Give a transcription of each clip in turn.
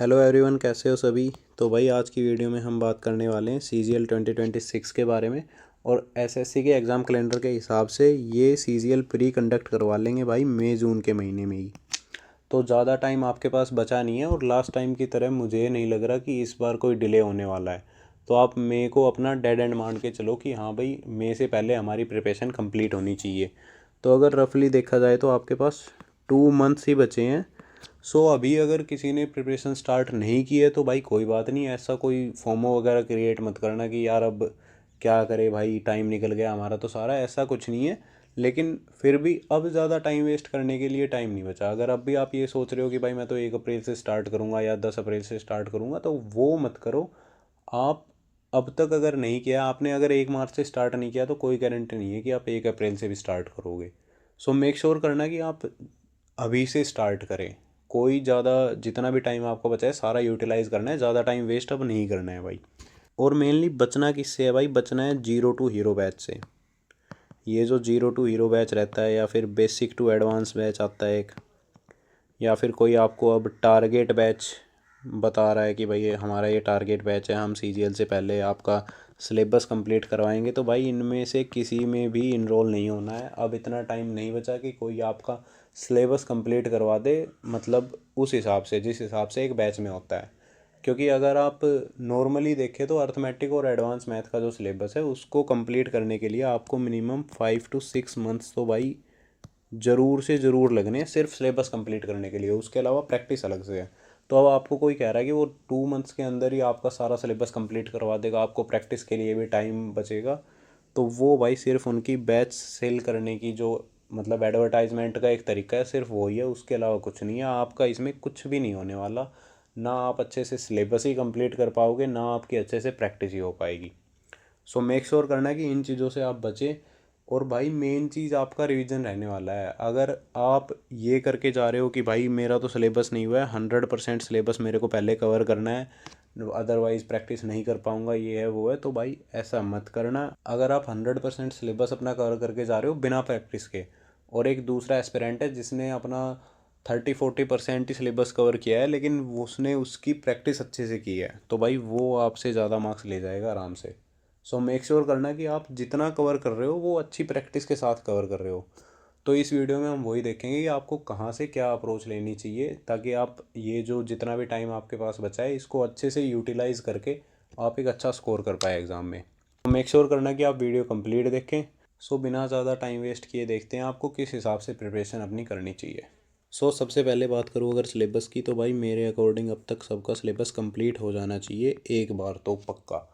Hello everyone, कैसे हो सभी। तो भाई आज की वीडियो में हम बात करने वाले हैं CGL 2026 के बारे में। और एसएससी के एग्ज़ाम कैलेंडर के हिसाब से ये CGL प्री कंडक्ट करवा लेंगे भाई मई जून के महीने में ही। तो ज़्यादा टाइम आपके पास बचा नहीं है और लास्ट टाइम की तरह मुझे नहीं लग रहा कि इस बार कोई डिले होने वाला है। तो आप मई को अपना डेड एंड मान के चलो कि हाँ भाई मई से पहले हमारी प्रिपरेशन कंप्लीट होनी चाहिए। तो अगर रफली देखा जाए तो आपके पास 2 मंथ्स ही बचे हैं। सो अभी अगर किसी ने प्रिपरेशन स्टार्ट नहीं की है तो भाई कोई बात नहीं, ऐसा कोई फोमो वगैरह क्रिएट मत करना कि यार अब क्या करे भाई, टाइम निकल गया हमारा तो सारा, ऐसा कुछ नहीं है। लेकिन फिर भी अब ज़्यादा टाइम वेस्ट करने के लिए टाइम नहीं बचा। अगर अब भी आप ये सोच रहे हो कि भाई मैं तो 1 अप्रैल से स्टार्ट करूँगा या 10 अप्रैल से स्टार्ट करूँगा, तो वो मत करो आप। अब तक अगर नहीं किया आपने, अगर 1 मार्च से स्टार्ट नहीं किया तो कोई गारंटी नहीं है कि आप 1 अप्रैल से भी स्टार्ट करोगे। सो मेक श्योर करना कि आप अभी से स्टार्ट करें। कोई ज़्यादा, जितना भी टाइम आपको बचा है सारा यूटिलाइज़ करना है, ज़्यादा टाइम वेस्ट अब नहीं करना है भाई। और मेनली बचना किससे है भाई, बचना है जीरो टू हीरो बैच से। ये जो जीरो टू हीरो बैच रहता है या फिर बेसिक टू एडवांस बैच आता है एक, या फिर कोई आपको अब टारगेट बैच बता रहा है कि भाई ये हमारा ये टारगेट बैच है, हम CGL से पहले आपका सिलेबस कंप्लीट करवाएंगे, तो भाई इनमें से किसी में भी इनरोल नहीं होना है। अब इतना टाइम नहीं बचा कि कोई आपका सिलेबस कंप्लीट करवा दे, मतलब उस हिसाब से जिस हिसाब से एक बैच में होता है। क्योंकि अगर आप नॉर्मली देखें तो अर्थमेटिक और एडवांस मैथ का जो सिलेबस है उसको कंप्लीट करने के लिए आपको मिनिमम 5 to 6 मंथ्स तो भाई ज़रूर से ज़रूर लगने हैं सिर्फ सिलेबस कंप्लीट करने के लिए। उसके अलावा प्रैक्टिस अलग से है। तो अब आपको कोई कह रहा है कि वो 2 मंथ्स के अंदर ही आपका सारा सिलेबस कंप्लीट करवा देगा, आपको प्रैक्टिस के लिए भी टाइम बचेगा, तो वो भाई सिर्फ उनकी बैच सेल करने की जो मतलब एडवर्टाइजमेंट का एक तरीका है, सिर्फ वही है, उसके अलावा कुछ नहीं है। आपका इसमें कुछ भी नहीं होने वाला। ना आप अच्छे से सिलेबस ही कंप्लीट कर पाओगे, ना आपकी अच्छे से प्रैक्टिस ही हो पाएगी। सो मेक श्योर करना कि इन चीज़ों से आप बचें। और भाई मेन चीज़ आपका रिवीजन रहने वाला है। अगर आप ये करके जा रहे हो कि भाई मेरा तो सिलेबस नहीं हुआ है, 100% सिलेबस मेरे को पहले कवर करना है, अदरवाइज़ प्रैक्टिस नहीं कर पाऊँगा, ये है वो है, तो भाई ऐसा मत करना। अगर आप 100% सिलेबस अपना कवर करके जा रहे हो बिना प्रैक्टिस के, और एक दूसरा एस्पिरेंट है जिसने अपना 30-40% ही सिलेबस कवर किया है लेकिन उसने उसकी प्रैक्टिस अच्छे से की है, तो भाई वो आपसे ज़्यादा मार्क्स ले जाएगा आराम से। सो मेक श्योर करना कि आप जितना कवर कर रहे हो वो अच्छी प्रैक्टिस के साथ कवर कर रहे हो। तो इस वीडियो में हम वही देखेंगे कि आपको कहाँ से क्या अप्रोच लेनी चाहिए, ताकि आप ये जो जितना भी टाइम आपके पास बचा है इसको अच्छे से यूटिलाइज़ करके आप एक अच्छा स्कोर कर पाए एग्ज़ाम में। तो मेक श्योर करना कि आप वीडियो कंप्लीट देखें। सो बिना ज़्यादा टाइम वेस्ट किए देखते हैं आपको किस हिसाब से प्रिपरेशन अपनी करनी चाहिए। सो सबसे पहले बात करूँ अगर सिलेबस की, तो भाई मेरे अकॉर्डिंग अब तक सबका सिलेबस कंप्लीट हो जाना चाहिए एक बार तो पक्का।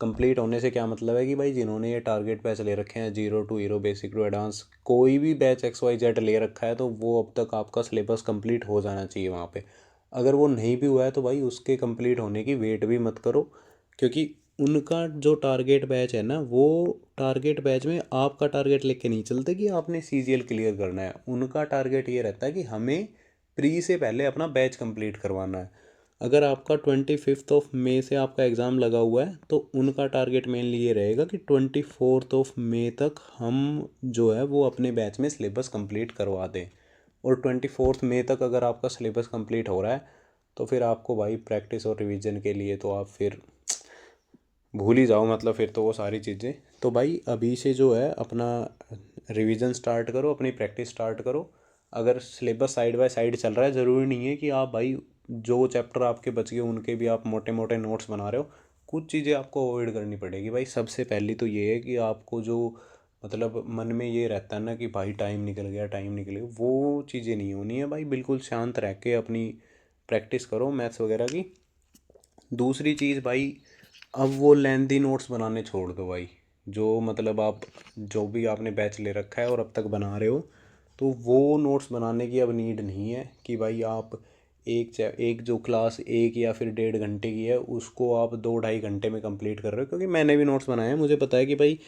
कंप्लीट होने से क्या मतलब है कि भाई जिन्होंने ये टारगेट बैच ले रखे हैं, zero to hero, basic to advance, कोई भी बैच XYZ ले रखा है, तो वो अब तक आपका सिलेबस कंप्लीट हो जाना चाहिए वहाँ पे। अगर वो नहीं भी हुआ है तो भाई उसके कंप्लीट होने की वेट भी मत करो। क्योंकि उनका जो टारगेट बैच है ना, वो टारगेट बैच में आपका टारगेट लेके नहीं चलते कि आपने CGL क्लियर करना है। उनका टारगेट ये रहता है कि हमें प्री से पहले अपना बैच कंप्लीट करवाना है। अगर आपका 25 मई से आपका एग्ज़ाम लगा हुआ है तो उनका टारगेट मेनली ये रहेगा कि 24 मई तक हम जो है वो अपने बैच में सिलेबस कंप्लीट करवा दें। और 24 मई तक अगर आपका सिलेबस कंप्लीट हो रहा है तो फिर आपको भाई प्रैक्टिस और रिवीजन के लिए तो आप फिर भूल ही जाओ, मतलब फिर तो वो सारी चीज़ें। तो भाई अभी से जो है अपना रिवीजन स्टार्ट करो, अपनी प्रैक्टिस स्टार्ट करो। अगर सिलेबस साइड बाय साइड चल रहा है, ज़रूरी नहीं है कि आप भाई जो चैप्टर आपके बच गए उनके भी आप मोटे मोटे नोट्स बना रहे हो। कुछ चीज़ें आपको अवॉइड करनी पड़ेगी भाई। सबसे पहली तो ये है कि आपको जो मतलब मन में ये रहता है ना कि भाई टाइम निकल गया, टाइम निकल गया, वो चीज़ें नहीं होनी है भाई। बिल्कुल शांत रह के अपनी प्रैक्टिस करो मैथ्स वगैरह की। दूसरी चीज़ भाई, अब वो लेंथी नोट्स बनाने छोड़ दो भाई। जो मतलब आप जो भी आपने बैच ले रखा है और अब तक बना रहे हो, तो वो नोट्स बनाने की अब नीड नहीं है कि भाई आप एक जो क्लास 1 या फिर 1.5 घंटे की है उसको आप 2-2.5 घंटे में कंप्लीट कर रहे हो। क्योंकि मैंने भी नोट्स बनाए हैं, मुझे पता है कि भाई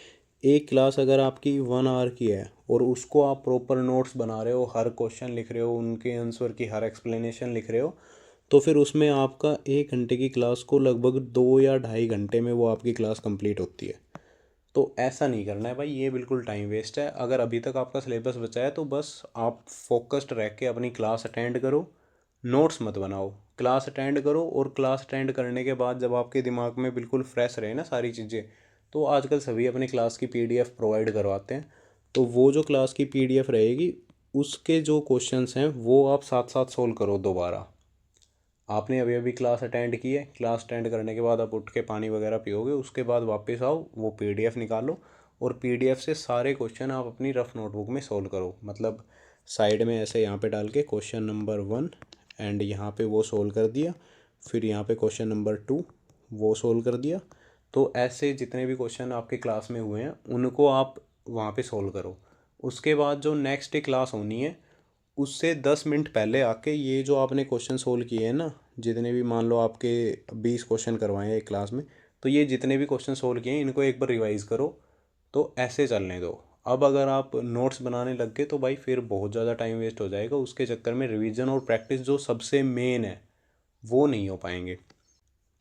एक क्लास अगर आपकी 1 आवर की है और उसको आप प्रॉपर नोट्स बना रहे हो, हर क्वेश्चन लिख रहे हो, उनके आंसर की हर एक्सप्लेनेशन लिख रहे हो, तो फिर उसमें आपका 1 घंटे की क्लास को लगभग 2 या 2.5 घंटे में वो आपकी क्लास कंप्लीट होती है। तो ऐसा नहीं करना है भाई, ये बिल्कुल टाइम वेस्ट है। अगर अभी तक आपका सिलेबस बचा है तो बस आप फोकस्ड रह के अपनी क्लास अटेंड करो, नोट्स मत बनाओ। क्लास अटेंड करो, और क्लास अटेंड करने के बाद जब आपके दिमाग में बिल्कुल फ्रेश रहे ना सारी चीज़ें, तो आजकल सभी अपनी क्लास की पीडीएफ प्रोवाइड करवाते हैं। तो वो जो क्लास की पीडीएफ रहेगी, उसके जो क्वेश्चंस हैं वो आप साथ साथ सोल्व करो दोबारा। आपने अभी अभी क्लास अटेंड की है, क्लास अटेंड करने के बाद आप उठ के पानी वगैरह पियोगे, उसके बाद वापस आओ, वो पीडीएफ निकालो और पीडीएफ से सारे क्वेश्चन आप अपनी रफ नोटबुक में सोल्व करो। मतलब साइड में ऐसे यहाँ पे डाल के क्वेश्चन नंबर 1 एंड यहाँ पे वो सोल्व कर दिया, फिर यहाँ पे क्वेश्चन नंबर 2 वो सोल्व कर दिया। तो ऐसे जितने भी क्वेश्चन आपके क्लास में हुए हैं उनको आप वहाँ पे सोल्व करो। उसके बाद जो नेक्स्ट डे क्लास होनी है, उससे 10 मिनट पहले आके ये जो आपने क्वेश्चन सोल्व किए हैं ना, जितने भी मान लो आपके 20 क्वेश्चन करवाए हैं एक क्लास में, तो ये जितने भी क्वेश्चन सोल्व किए हैं इनको एक बार रिवाइज करो। तो ऐसे चलने दो। अब अगर आप नोट्स बनाने लग गए तो भाई फिर बहुत ज़्यादा टाइम वेस्ट हो जाएगा, उसके चक्कर में रिवीजन और प्रैक्टिस जो सबसे मेन है वो नहीं हो पाएंगे।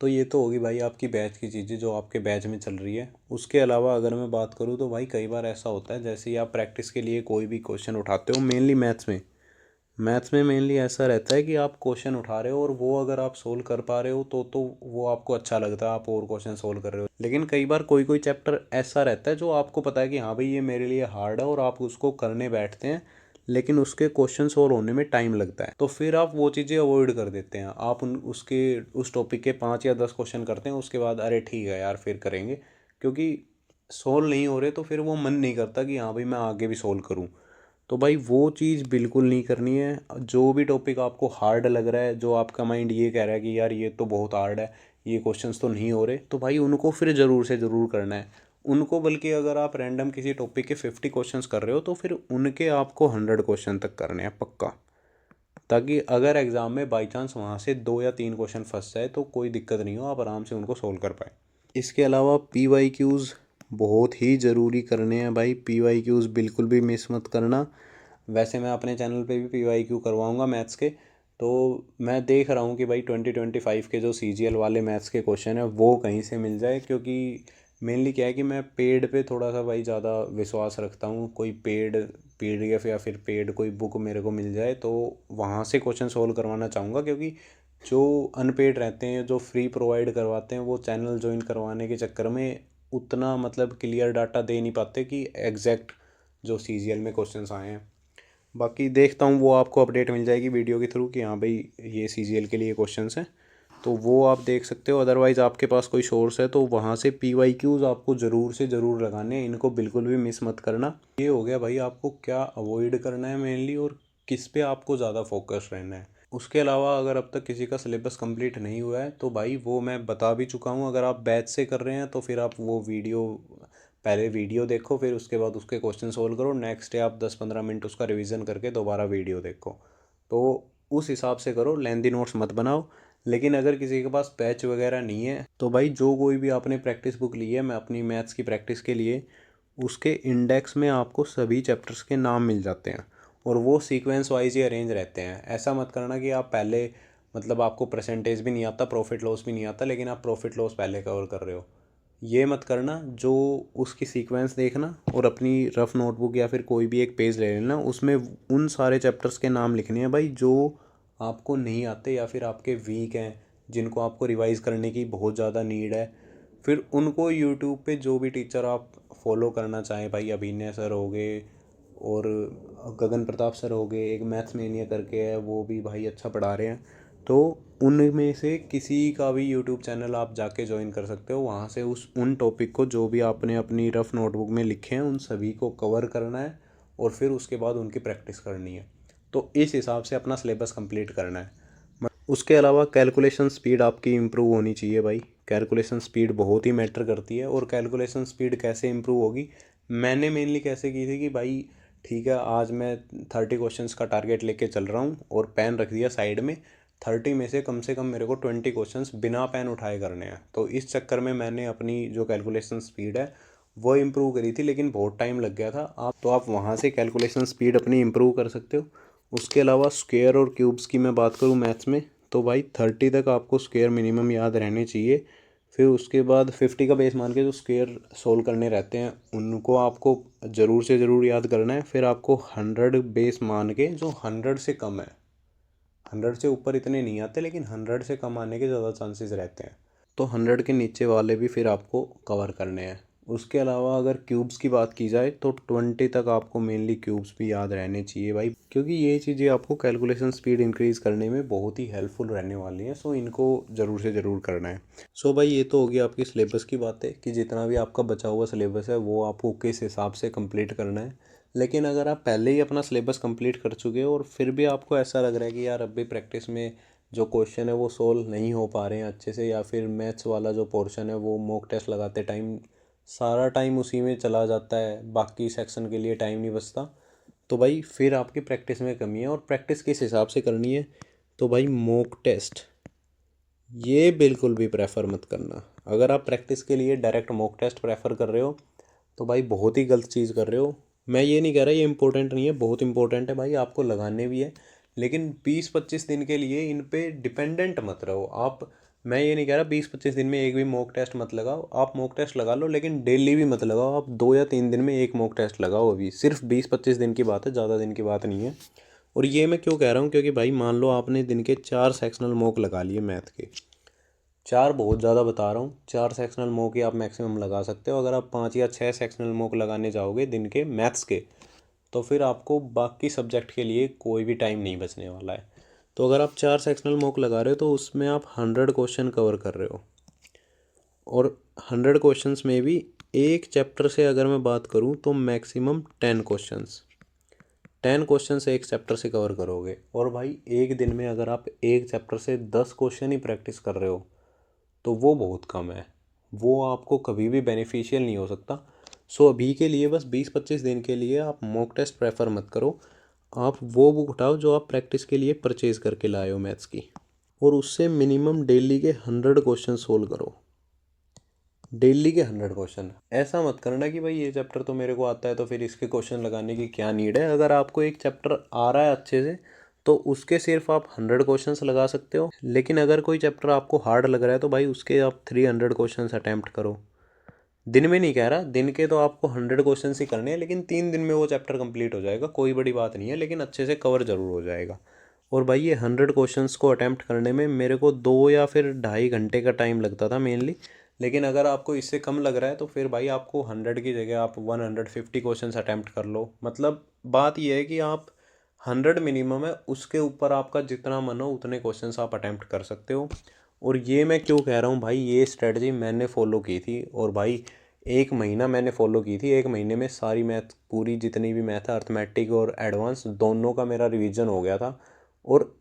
तो ये तो होगी भाई आपकी बैच की चीज़ें जो आपके बैच में चल रही है। उसके अलावा अगर मैं बात करूँ तो भाई कई बार ऐसा होता है, जैसे ही आप प्रैक्टिस के लिए कोई भी क्वेश्चन उठाते हो, मेनली मैथ्स में मेनली ऐसा रहता है कि आप क्वेश्चन उठा रहे हो और वो अगर आप सोल्व कर पा रहे हो तो वो आपको अच्छा लगता है, आप और क्वेश्चन सोल्व कर रहे हो। लेकिन कई बार कोई कोई चैप्टर ऐसा रहता है जो आपको पता है कि हाँ भाई ये मेरे लिए हार्ड है, और आप उसको करने बैठते हैं लेकिन उसके क्वेश्चन सोल्व होने में टाइम लगता है, तो फिर आप वो चीज़ें अवॉइड कर देते हैं। आप उस टॉपिक के 5 या 10 क्वेश्चन करते हैं, उसके बाद अरे ठीक है यार फिर करेंगे, क्योंकि सोल्व नहीं हो रहे तो फिर वो मन नहीं करता कि हाँ भाई मैं आगे भी सोल्व करूँ। तो भाई वो चीज़ बिल्कुल नहीं करनी है। जो भी टॉपिक आपको हार्ड लग रहा है, जो आपका माइंड ये कह रहा है कि यार ये तो बहुत हार्ड है, ये क्वेश्चंस तो नहीं हो रहे, तो भाई उनको फिर ज़रूर से ज़रूर करना है उनको। बल्कि अगर आप रैंडम किसी टॉपिक के 50 क्वेश्चंस कर रहे हो तो फिर उनके आपको 100 क्वेश्चन तक करने हैं पक्का, ताकि अगर एग्ज़ाम में बाई चांस वहाँ से 2 या 3 क्वेश्चन फंस जाए तो कोई दिक्कत नहीं हो, आप आराम से उनको सोल्व कर पाए। इसके अलावा PYQs बहुत ही ज़रूरी करने हैं भाई। PYQs बिल्कुल भी मिस मत करना। वैसे मैं अपने चैनल पे भी PYQ करवाऊँगा मैथ्स के। तो मैं देख रहा हूँ कि भाई 2025 के जो CGL वाले मैथ्स के क्वेश्चन हैं वो कहीं से मिल जाए, क्योंकि मेनली क्या है कि मैं पेड पे थोड़ा सा भाई ज़्यादा विश्वास रखता हूँ। कोई पेड PDF या फिर पेड कोई बुक मेरे को मिल जाए तो वहाँ से क्वेश्चन सोल्व करवाना चाहूँगा, क्योंकि जो अनपेड रहते हैं, जो फ्री प्रोवाइड करवाते हैं, वो चैनल ज्वाइन करवाने के चक्कर में उतना मतलब क्लियर डाटा दे नहीं पाते कि एग्जैक्ट जो CGL में क्वेश्चंस आए हैं। बाकी देखता हूँ वो आपको अपडेट मिल जाएगी वीडियो के थ्रू कि हाँ भाई ये CGL के लिए क्वेश्चंस हैं, तो वो आप देख सकते हो। अदरवाइज़ आपके पास कोई सोर्स है तो वहाँ से PYQs आपको ज़रूर से ज़रूर लगाने हैं, इनको बिल्कुल भी मिस मत करना। ये हो गया भाई आपको क्या अवॉइड करना है मेनली, और किस पे आपको ज़्यादा फोकस रहना है। उसके अलावा अगर अब तक किसी का सिलेबस कंप्लीट नहीं हुआ है तो भाई वो मैं बता भी चुका हूँ। अगर आप बैच से कर रहे हैं तो फिर आप वो पहले वीडियो देखो, फिर उसके बाद उसके क्वेश्चन सोल्व करो। नेक्स्ट डे आप 10-15 मिनट उसका रिवीजन करके दोबारा वीडियो देखो। तो उस हिसाब से करो, लेंदी नोट्स मत बनाओ। लेकिन अगर किसी के पास बैच वगैरह नहीं है तो भाई जो कोई भी आपने प्रैक्टिस बुक ली है मैं अपनी मैथ्स की प्रैक्टिस के लिए, उसके इंडेक्स में आपको सभी चैप्टर्स के नाम मिल जाते हैं और वो सीक्वेंस वाइज ही अरेंज रहते हैं। ऐसा मत करना कि आप पहले मतलब आपको परसेंटेज भी नहीं आता, प्रॉफिट लॉस भी नहीं आता, लेकिन आप प्रॉफिट लॉस पहले कवर कर रहे हो। ये मत करना। जो उसकी सीक्वेंस देखना और अपनी रफ नोटबुक या फिर कोई भी एक पेज ले लेना, उसमें उन सारे चैप्टर्स के नाम लिखने हैं भाई जो आपको नहीं आते या फिर आपके वीक हैं, जिनको आपको रिवाइज़ करने की बहुत ज़्यादा नीड है। फिर उनको यूट्यूब पे जो भी टीचर आप फॉलो करना चाहें, भाई अभिनय सर हो गए और गगन प्रताप सर हो गए, एक मैथ्स मेनिया करके है वो भी भाई अच्छा पढ़ा रहे हैं, तो उनमें से किसी का भी यूट्यूब चैनल आप जाके ज्वाइन कर सकते हो। वहाँ से उन टॉपिक को जो भी आपने अपनी रफ नोटबुक में लिखे हैं उन सभी को कवर करना है और फिर उसके बाद उनकी प्रैक्टिस करनी है। तो इस हिसाब से अपना सिलेबस कंप्लीट करना है। उसके अलावा कैलकुलेशन स्पीड आपकी इम्प्रूव होनी चाहिए भाई। कैलकुलेशन स्पीड बहुत ही मैटर करती है। और कैलकुलेशन स्पीड कैसे इम्प्रूव होगी, मैंने मेनली कैसे की थी कि भाई ठीक है आज मैं 30 क्वेश्चंस का टारगेट लेके चल रहा हूँ और पेन रख दिया साइड में। 30 में से कम मेरे को 20 क्वेश्चंस बिना पेन उठाए करने हैं। तो इस चक्कर में मैंने अपनी जो कैलकुलेशन स्पीड है वो इम्प्रूव करी थी, लेकिन बहुत टाइम लग गया था। आप वहाँ से कैलकुलेशन स्पीड अपनी इम्प्रूव कर सकते हो। उसके अलावा स्क्वायर और क्यूब्स की मैं बात करूँ मैथ्स में, तो भाई 30 तक आपको स्क्वायर मिनिमम याद रहने चाहिए। फिर उसके बाद 50 का बेस मान के जो स्क्वायर सोल्व करने रहते हैं उनको आपको ज़रूर से ज़रूर याद करना है। फिर आपको 100 बेस मान के जो 100 से कम है, 100 से ऊपर इतने नहीं आते, लेकिन 100 से कम आने के ज़्यादा चांसेस रहते हैं। तो 100 के नीचे वाले भी फिर आपको कवर करने हैं। उसके अलावा अगर क्यूब्स की बात की जाए तो 20 तक आपको मेनली क्यूब्स भी याद रहने चाहिए भाई, क्योंकि ये चीज़ें आपको कैलकुलेशन स्पीड इंक्रीज़ करने में बहुत ही हेल्पफुल रहने वाली हैं। सो इनको ज़रूर से ज़रूर करना है। सो भाई ये तो होगी आपकी सिलेबस की बातें कि जितना भी आपका बचा हुआ सिलेबस है वो आपको किस हिसाब से कंप्लीट करना है। लेकिन अगर आप पहले ही अपना सिलेबस कंप्लीट कर चुके हो और फिर भी आपको ऐसा लग रहा है कि यार अब भी प्रैक्टिस में जो क्वेश्चन है वो सोल्व नहीं हो पा रहे हैं अच्छे से, या फिर मैथ्स वाला जो पोर्शन है वो मॉक टेस्ट लगाते टाइम सारा टाइम उसी में चला जाता है, बाकी सेक्शन के लिए टाइम नहीं बचता, तो भाई फिर आपकी प्रैक्टिस में कमी है। और प्रैक्टिस किस हिसाब से करनी है, तो भाई मॉक टेस्ट ये बिल्कुल भी प्रेफर मत करना। अगर आप प्रैक्टिस के लिए डायरेक्ट मॉक टेस्ट प्रेफर कर रहे हो तो भाई बहुत ही गलत चीज़ कर रहे हो। मैं ये नहीं कह रहा ये इंपॉर्टेंट नहीं है, बहुत इंपॉर्टेंट है भाई, आपको लगाने भी है। लेकिन 20-25 दिन के लिए इन पे डिपेंडेंट मत रहो आप। मैं ये नहीं कह रहा 20-25 दिन में एक भी मॉक टेस्ट मत लगाओ, आप मॉक टेस्ट लगा लो लेकिन डेली भी मत लगाओ। आप 2 या 3 दिन में एक मॉक टेस्ट लगाओ। अभी सिर्फ 20-25 दिन की बात है, ज़्यादा दिन की बात नहीं है। और ये मैं क्यों कह रहा हूँ, क्योंकि भाई मान लो आपने दिन के 4 सेक्शनल मॉक लगा लिए मैथ के, 4 बहुत ज़्यादा बता रहा हूँ, 4 सेक्शनल मॉक ही आप मैक्सिमम लगा सकते हो। अगर आप 5 या 6 सेक्शनल मॉक लगाने जाओगे दिन के मैथ्स के, तो फिर आपको बाकी सब्जेक्ट के लिए कोई भी टाइम नहीं बचने वाला है। तो अगर आप 4 सेक्शनल मॉक लगा रहे हो तो उसमें आप 100 क्वेश्चन कवर कर रहे हो। और 100 क्वेश्चंस में भी एक चैप्टर से अगर मैं बात करूँ तो मैक्सिमम 10 क्वेश्चंस एक चैप्टर से कवर करोगे। और भाई एक दिन में अगर आप एक चैप्टर से 10 क्वेश्चन ही प्रैक्टिस कर रहे हो तो वो बहुत कम है, वो आपको कभी भी बेनिफिशियल नहीं हो सकता। सो अभी के लिए बस 20-25 दिन के लिए आप मॉक टेस्ट प्रेफर मत करो। आप वो बुक उठाओ जो आप प्रैक्टिस के लिए परचेज़ करके लाए हो मैथ्स की, और उससे मिनिमम डेली के 100 क्वेश्चन सोल्व करो। डेली के 100 क्वेश्चन। ऐसा मत करना कि भाई ये चैप्टर तो मेरे को आता है तो फिर इसके क्वेश्चन लगाने की क्या नीड है। अगर आपको एक चैप्टर आ रहा है अच्छे से तो उसके सिर्फ आप 100 क्वेश्चंस लगा सकते हो। लेकिन अगर कोई चैप्टर आपको हार्ड लग रहा है तो भाई उसके आप 300 क्वेश्चंस अटैम्प्ट करो। दिन में नहीं कह रहा, दिन के तो आपको 100 क्वेश्चंस ही करने हैं, लेकिन 3 दिन में वो चैप्टर कंप्लीट हो जाएगा, कोई बड़ी बात नहीं है, लेकिन अच्छे से कवर ज़रूर हो जाएगा। और भाई ये 100 क्वेश्चंस को अटैम्प्ट करने में मेरे को 2 या फिर 2.5 घंटे का टाइम लगता था मेनली। लेकिन अगर आपको इससे कम लग रहा है तो फिर भाई आपको 100 की जगह आप 150 क्वेश्चंस अटैम्प्ट कर लो। मतलब बात ये है कि आप 100 मिनिमम है, उसके ऊपर आपका जितना मन हो उतने क्वेश्चंस आप अटैम्प्ट कर सकते हो। और ये मैं क्यों कह रहा हूँ भाई, ये स्ट्रेटजी मैंने फॉलो की थी और भाई 1 महीना मैंने फॉलो की थी। 1 महीने में सारी मैथ पूरी जितनी भी मैथ है अर्थमेटिक और एडवांस दोनों का मेरा रिवीजन हो गया था, और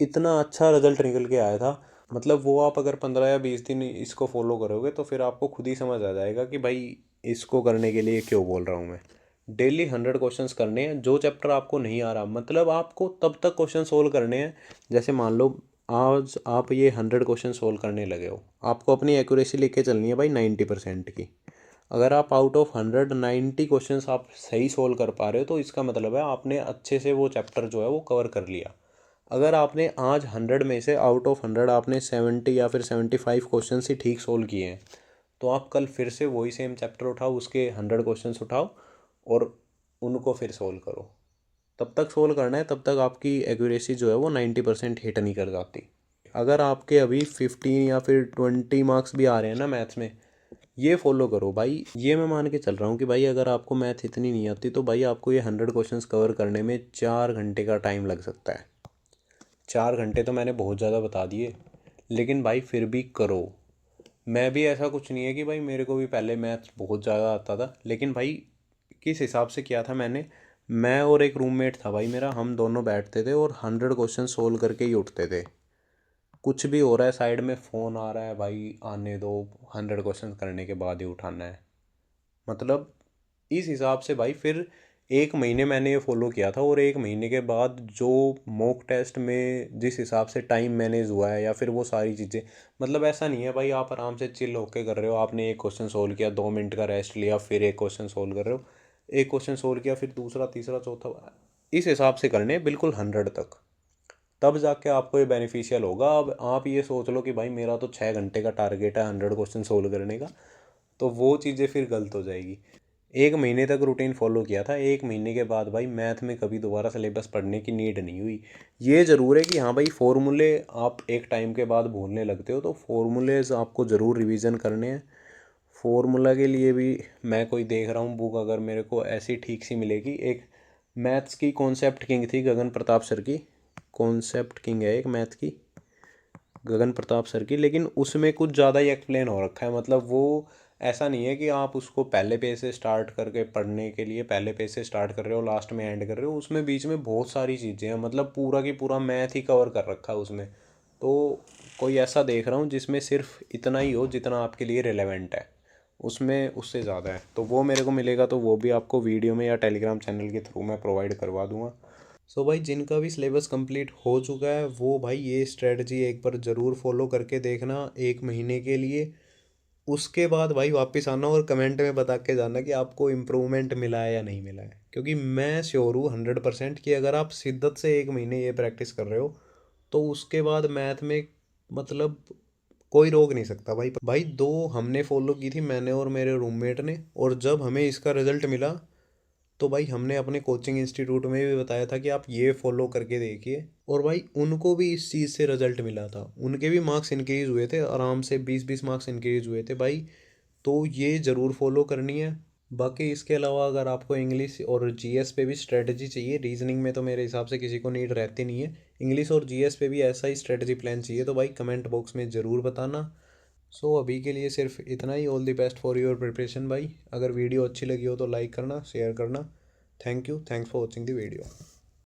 इतना अच्छा रिजल्ट निकल के आया था। मतलब वो आप अगर 15 या 20 दिन इसको फॉलो करोगे तो फिर आपको खुद ही समझ आ जाएगा कि भाई इसको करने के लिए क्यों बोल रहा हूँ मैं। डेली 100 क्वेश्चंस करने हैं। जो चैप्टर आपको नहीं आ रहा, मतलब आपको तब तक क्वेश्चन सोल्व करने हैं, जैसे मान लो आज आप ये 100 क्वेश्चन सोल्व करने लगे हो, आपको अपनी एक्यूरेसी लेके चलनी है भाई 90% की। अगर आप आउट ऑफ 190 क्वेश्चंस आप सही सोल्व कर पा रहे हो तो इसका मतलब है आपने अच्छे से वो चैप्टर जो है वो कवर कर लिया। अगर आपने आज 100 में से आउट ऑफ 100 आपने 70 या फिर 75 क्वेश्चन ही ठीक सोल्व किए हैं, तो आप कल फिर से वही सेम चैप्टर उठाओ, उसके 100 क्वेश्चंस उठाओ और उनको फिर सोल्व करो। तब तक सोल्व करना है, तब तक आपकी एक्यूरेसी जो है वो 90% हिट नहीं कर जाती। अगर आपके अभी 15 या फिर 20 मार्क्स भी आ रहे हैं ना मैथ्स में, ये फॉलो करो भाई। ये मैं मान के चल रहा हूँ कि भाई अगर आपको मैथ इतनी नहीं आती तो भाई आपको ये 100 क्वेश्चंस कवर करने में 4 घंटे का टाइम लग सकता है। 4 घंटे तो मैंने बहुत ज़्यादा बता दिए, लेकिन भाई फिर भी करो। मैं भी ऐसा कुछ नहीं है कि भाई मेरे को भी पहले मैथ बहुत ज़्यादा आता था, लेकिन भाई किस हिसाब से किया था मैंने, मैं और एक रूममेट था भाई मेरा, हम दोनों बैठते थे और 100 क्वेश्चन सोल्व करके ही उठते थे। कुछ भी हो रहा है साइड में फ़ोन आ रहा है भाई आने दो, 100 क्वेश्चन करने के बाद ही उठाना है। मतलब इस हिसाब से भाई फिर 1 महीने मैंने ये फॉलो किया था, और 1 महीने के बाद जो मॉक टेस्ट में जिस हिसाब से टाइम मैनेज हुआ है या फिर वो सारी चीज़ें, मतलब ऐसा नहीं है भाई आप आराम से चिल होके कर रहे हो, आपने एक क्वेश्चन सोल्व किया 2 मिनट का रेस्ट लिया फिर एक क्वेश्चन सोल्व कर रहे हो, एक क्वेश्चन सोल्व किया फिर दूसरा तीसरा चौथा, इस हिसाब से करने बिल्कुल 100 तक, तब जाके आपको ये बेनिफिशियल होगा। अब आप ये सोच लो कि भाई मेरा तो 6 घंटे का टारगेट है 100 क्वेश्चन सोल्व करने का, तो वो चीज़ें फिर गलत हो जाएगी। एक महीने तक रूटीन फॉलो किया था, एक महीने के बाद भाई मैथ में कभी दोबारा सिलेबस पढ़ने की नीड नहीं हुई। ये ज़रूर है कि हाँ भाई फॉर्मूले आप एक टाइम के बाद भूलने लगते हो, तो फॉर्मूलेज आपको ज़रूर रिवीजन करने हैं। फॉर्मूला के लिए भी मैं कोई देख रहा हूँ बुक, अगर मेरे को ऐसी ठीक सी मिलेगी। एक मैथ्स की कॉन्सेप्ट किंग थी गगन प्रताप सर की, कॉन्सेप्ट किंग है एक मैथ की गगन प्रताप सर की, लेकिन उसमें कुछ ज़्यादा ही एक्सप्लेन हो रखा है। मतलब वो ऐसा नहीं है कि आप उसको पहले पेज से स्टार्ट करके पढ़ने के लिए पहले पेज से स्टार्ट कर रहे हो लास्ट में एंड कर रहे हो, उसमें बीच में बहुत सारी चीज़ें हैं, मतलब पूरा की पूरा मैथ ही कवर कर रखा है उसमें। तो कोई ऐसा देख रहा हूँ जिसमें सिर्फ इतना ही हो जितना आपके लिए रिलेवेंट है, उसमें उससे ज़्यादा है तो वो मेरे को मिलेगा, तो वो भी आपको वीडियो में या टेलीग्राम चैनल के थ्रू मैं प्रोवाइड करवा दूंगा। सो भाई जिनका भी सिलेबस कंप्लीट हो चुका है वो भाई ये स्ट्रेटजी एक बार ज़रूर फॉलो करके देखना एक महीने के लिए। उसके बाद भाई वापस आना और कमेंट में बता के जाना कि आपको इम्प्रूवमेंट मिला है या नहीं मिला है, क्योंकि मैं श्योर हूँ 100% कि अगर आप शिद्दत से एक महीने ये प्रैक्टिस कर रहे हो तो उसके बाद मैथ में मतलब कोई रोक नहीं सकता भाई। भाई दो हमने फॉलो की थी, मैंने और मेरे रूममेट ने, और जब हमें इसका रिजल्ट मिला तो भाई हमने अपने कोचिंग इंस्टीट्यूट में भी बताया था कि आप ये फॉलो करके देखिए, और भाई उनको भी इस चीज़ से रिजल्ट मिला था, उनके भी मार्क्स इंक्रीज हुए थे, आराम से 20-20 मार्क्स इंक्रीज हुए थे भाई। तो ये ज़रूर फॉलो करनी है। बाकी इसके अलावा अगर आपको इंग्लिश और जीएस पे भी स्ट्रेटजी चाहिए, रीजनिंग में तो मेरे हिसाब से किसी को नीड रहती नहीं है, इंग्लिश और जीएस पे भी ऐसा ही स्ट्रेटजी प्लान चाहिए तो भाई कमेंट बॉक्स में ज़रूर बताना। सो अभी के लिए सिर्फ इतना ही। All the best for your preparation भाई। अगर वीडियो अच्छी लगी हो तो लाइक करना, शेयर करना। Thank you, thanks for watching the video.